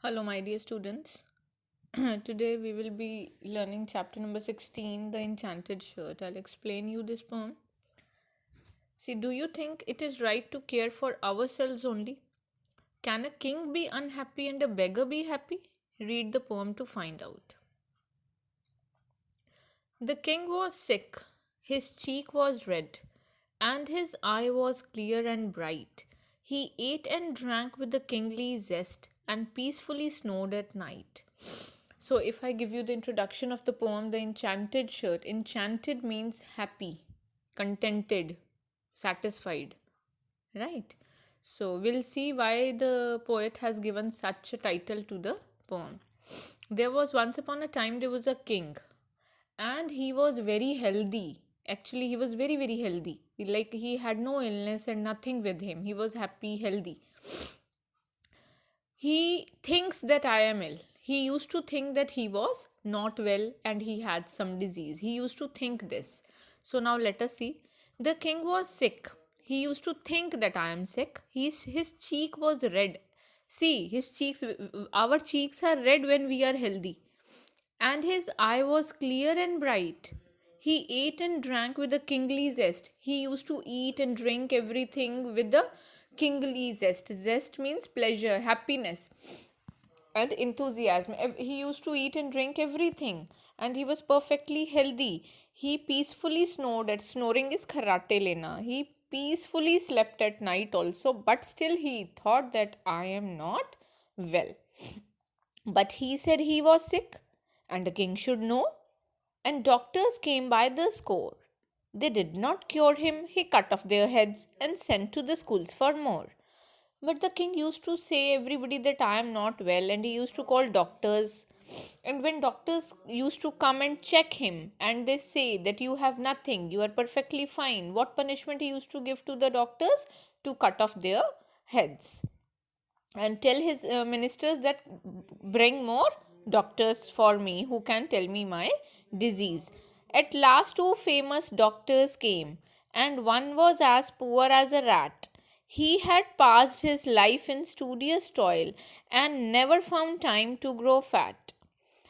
Hello, my dear students. Today we will be learning chapter number 16, The Enchanted Shirt. I'll explain you this poem. See, do you think it is right to care for ourselves only? Can a king be unhappy and a beggar be happy? Read the poem to find out. The king was sick, his cheek was red, and his eye was clear and bright. He ate and drank with the kingly zest, and peacefully snored at night. So, if I give you the introduction of the poem, The Enchanted Shirt, enchanted means happy, contented, satisfied, right? So, we'll see why the poet has given such a title to the poem. There was once upon a time, there was a king, and he was very healthy. Actually, he was very, very healthy. Like, he had no illness and nothing with him. He was happy, healthy. He thinks that I am ill. He used to think that he was not well and he had some disease. He used to think this. So now let us see. The king was sick. He used to think that I am sick. His cheek was red. See, his cheeks, our cheeks are red when we are healthy. And his eye was clear and bright. He ate and drank with a kingly zest. He used to eat and drink everything with the kingly zest. Zest means pleasure, happiness, and enthusiasm. He used to eat and drink everything, and he was perfectly healthy. He peacefully snored. At snoring is kharate lena. He peacefully slept at night also, but still he thought that I am not well. But he said he was sick, and the king should know, and doctors came by the score. They did not cure him, he cut off their heads and sent to the schools for more. But the king used to say everybody that I am not well, and he used to call doctors. And when doctors used to come and check him, and they say that you have nothing, you are perfectly fine, what punishment he used to give to the doctors? To cut off their heads and tell his ministers that bring more doctors for me who can tell me my disease. At last, two famous doctors came, and one was as poor as a rat. He had passed his life in studious toil and never found time to grow fat.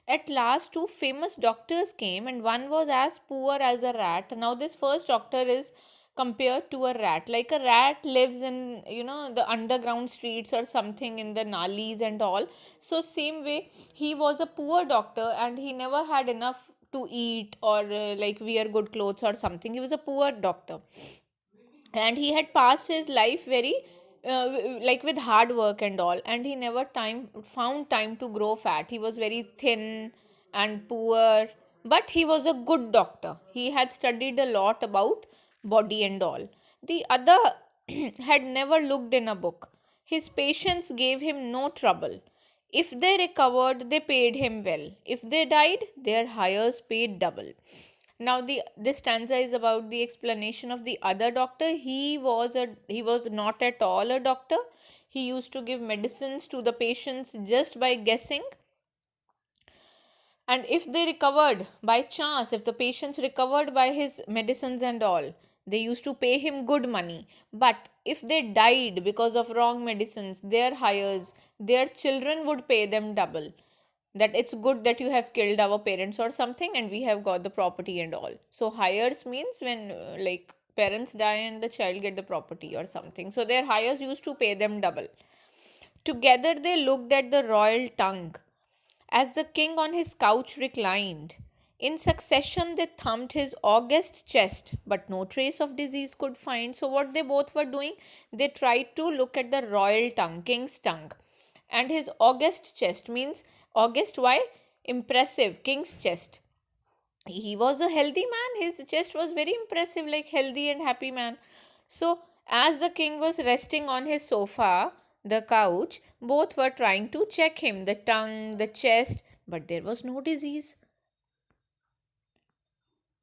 At last, two famous doctors came, and one was as poor as a rat. Now, this first doctor is compared to a rat. Like a rat lives in, the underground streets or something in the nalis and all. So, same way, he was a poor doctor and he never had enough to eat or like wear good clothes or something. He was a poor doctor, and he had passed his life very like with hard work and all, and he never time found time to grow fat. He was very thin and poor, but he was a good doctor. He had studied a lot about body and all. The other had never looked in a book. His patients gave him no trouble. If they recovered, they paid him well. If they died, their hires paid double. Now the this stanza is about the explanation of the other doctor. He was not at all a doctor. He used to give medicines to the patients just by guessing, and if they recovered by chance, if the patients recovered by his medicines and all, they used to pay him good money. But if they died because of wrong medicines, their hires, their children would pay them double. That it's good that you have killed our parents or something and we have got the property and all. So hires means when like parents die and the child get the property or something. So their hires used to pay them double. Together they looked at the royal tongue as the king on his couch reclined. In succession, they thumbed his august chest, but no trace of disease could find. So, what they both were doing, they tried to look at the royal tongue, king's tongue, and his august chest means august. Why? Impressive, king's chest. He was a healthy man, his chest was very impressive, like healthy and happy man. So, as the king was resting on his sofa, the couch, both were trying to check him, the tongue, the chest, but there was no disease.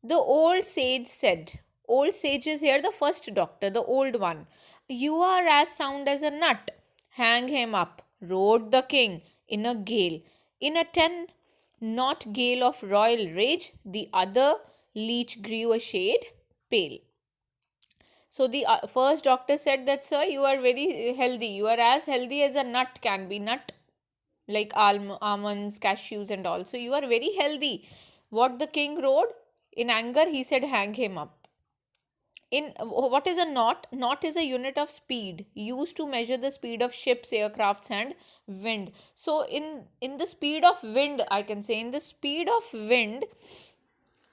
The old sage said, old sage is here the first doctor, the old one. You are as sound as a nut. Hang him up, roared the king in a gale. In a not gale of royal rage, the other leech grew a shade pale. So the first doctor said that, sir, you are very healthy. You are as healthy as a nut can be. Nut like almonds, cashews, and all. So you are very healthy. What the king wrote in anger, he said, hang him up. In what is a knot? Knot is a unit of speed used to measure the speed of ships, aircrafts, and wind. So in the speed of wind, I can say, in the speed of wind,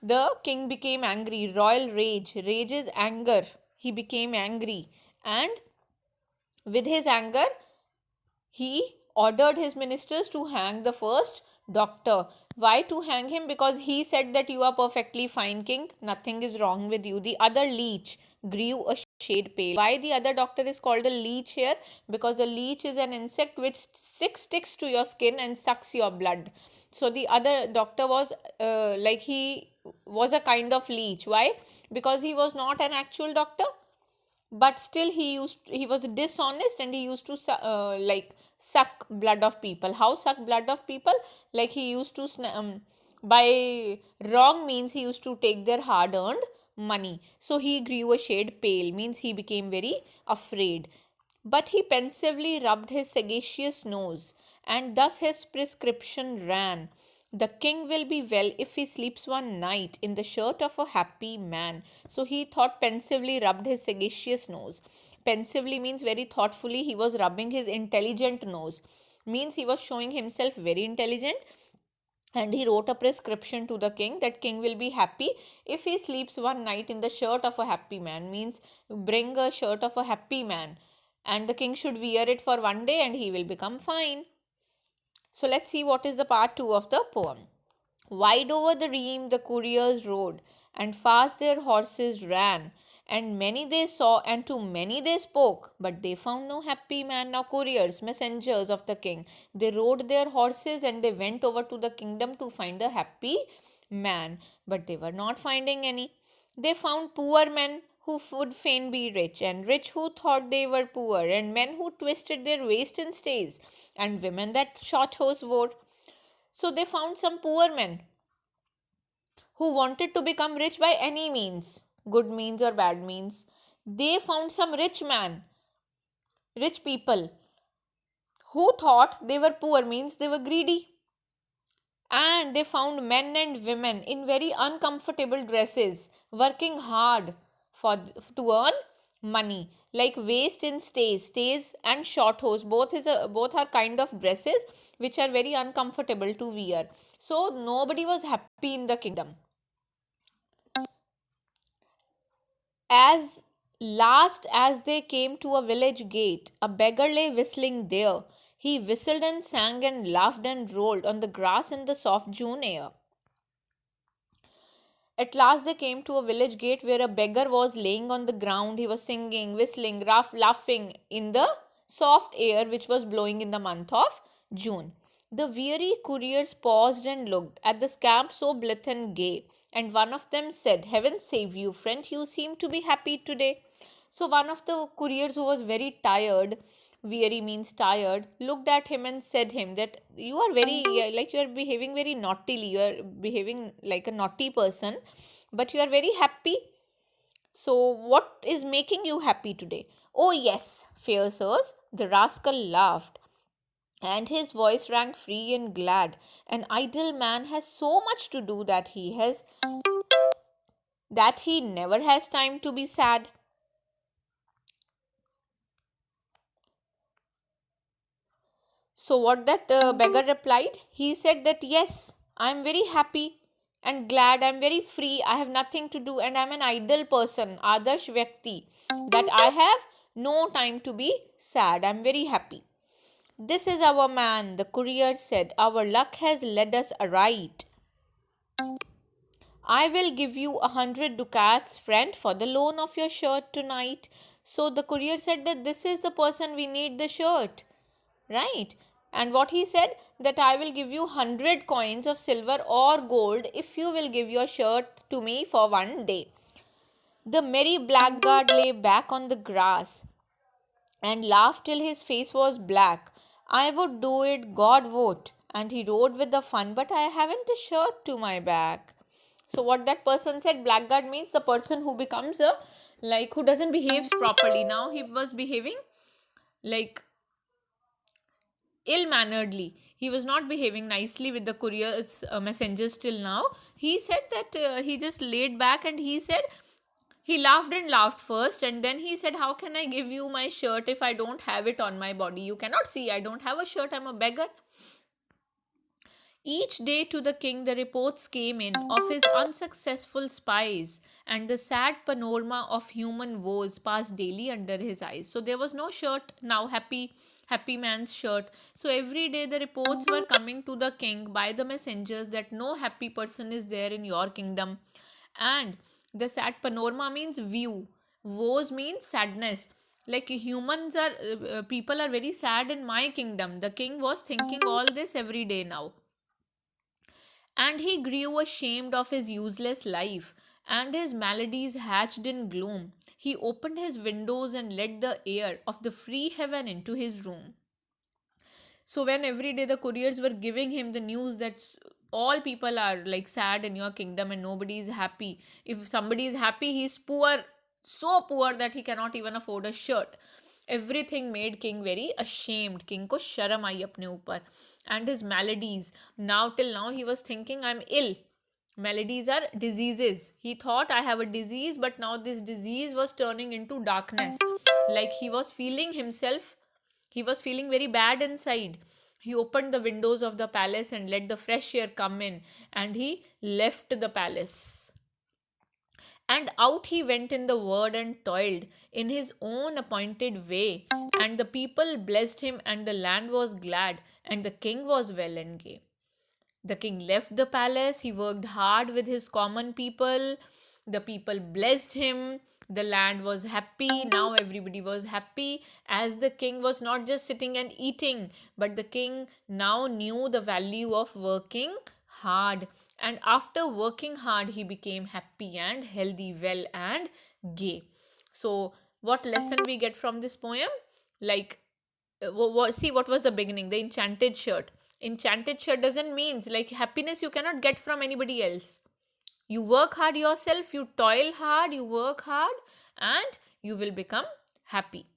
the king became angry. Royal rage. Rage is anger. He became angry. And with his anger, he ordered his ministers to hang the first doctor. Why to hang him? Because he said that you are perfectly fine, king. Nothing is wrong with you. The other leech grew a shade pale. Why the other doctor is called a leech here? Because the leech is an insect which sticks to your skin and sucks your blood. So the other doctor was he was a kind of leech. Why? Because he was not an actual doctor, but still he was dishonest, and he used to suck blood of people. How suck blood of people? Like he used to by wrong means he used to take their hard earned money. So he grew a shade pale, means he became very afraid. But he pensively rubbed his sagacious nose, and thus his prescription ran: the king will be well if he sleeps one night in the shirt of a happy man. So he thought, pensively rubbed his sagacious nose. Pensively means very thoughtfully he was rubbing his intelligent nose. Means he was showing himself very intelligent, and he wrote a prescription to the king that king will be happy if he sleeps one night in the shirt of a happy man. Means bring a shirt of a happy man, and the king should wear it for one day and he will become fine. So let's see what is the part 2 of the poem. Wide over the realm the couriers rode, and fast their horses ran. And many they saw, and to many they spoke, but they found no happy man. Now, couriers, messengers of the king, they rode their horses and they went over to the kingdom to find a happy man, but they were not finding any. They found poor men who would fain be rich, and rich who thought they were poor, and men who twisted their waist in stays, and women that short hose wore. So they found some poor men who wanted to become rich by any means, good means or bad means. They found some rich people who thought they were poor, means they were greedy. And they found men and women in very uncomfortable dresses, working hard for to earn money, like waist in stays and short hose. Both are kind of dresses which are very uncomfortable to wear. So nobody was happy in the kingdom. As last as they came to a village gate, a beggar lay whistling there. He whistled and sang and laughed and rolled on the grass in the soft June air. At last they came to a village gate where a beggar was laying on the ground. He was singing, whistling, laughing in the soft air which was blowing in the month of June. The weary couriers paused and looked at the scamp so blithe and gay, and one of them said, Heaven save you, friend, you seem to be happy today. So one of the couriers, who was very tired, weary means tired, looked at him and said him that you are very like you are behaving very naughtily, you are behaving like a naughty person, but you are very happy. So what is making you happy today? Oh yes, fair sirs, the rascal laughed, and his voice rang free and glad. An idle man has so much to do that he never has time to be sad. So, what that beggar replied? He said that yes, I am very happy and glad, I am very free, I have nothing to do, and I am an idle person, Adarsh Vyakti, that I have no time to be sad. I am very happy. This is our man, the courier said. Our luck has led us aright. I will give you 100 ducats, friend, for the loan of your shirt tonight. So the courier said that this is the person we need the shirt, right? And what he said, that I will give you 100 coins of silver or gold if you will give your shirt to me for one day. The merry blackguard lay back on the grass and laughed till his face was black. I would do it, God wote. And he rode with the fun, but I haven't a shirt to my back. So what that person said, blackguard means the person who becomes who doesn't behave properly. Now he was behaving like ill-manneredly. He was not behaving nicely with the couriers, messengers till now. He said that he just laid back and he said, he laughed and laughed first, and then he said, how can I give you my shirt if I don't have it on my body? You cannot see, I don't have a shirt, I'm a beggar. Each day to the king the reports came in of his unsuccessful spies, and the sad panorama of human woes passed daily under his eyes. So there was no shirt now, happy man's shirt. So every day the reports were coming to the king by the messengers that no happy person is there in your kingdom. And the sad panorama means view, woes means sadness. Like humans are, people are very sad in my kingdom. The king was thinking all this every day now, and he grew ashamed of his useless life, and his maladies hatched in gloom. He opened his windows and let the air of the free heaven into his room. So, when every day the couriers were giving him the news that all people are like sad in your kingdom and nobody is happy. If somebody is happy, he's poor, so poor that he cannot even afford a shirt. Everything made king very ashamed. King ko sharam aayi apne upar. And his maladies. Now till now he was thinking, I'm ill. Maladies are diseases. He thought I have a disease, but now this disease was turning into darkness. Like he was feeling himself, he was feeling very bad inside. He opened the windows of the palace and let the fresh air come in, and he left the palace. And out he went in the world and toiled in his own appointed way. And the people blessed him, and the land was glad, and the king was well and gay. The king left the palace, he worked hard with his common people. The people blessed him. The land was happy. Now everybody was happy, as the king was not just sitting and eating, but the king now knew the value of working hard. And after working hard, he became happy and healthy, well and gay. So, what lesson we get from this poem? Like, see what was the beginning, the enchanted shirt. Enchanted shirt doesn't means like happiness you cannot get from anybody else. You work hard yourself, you toil hard, you work hard, and you will become happy.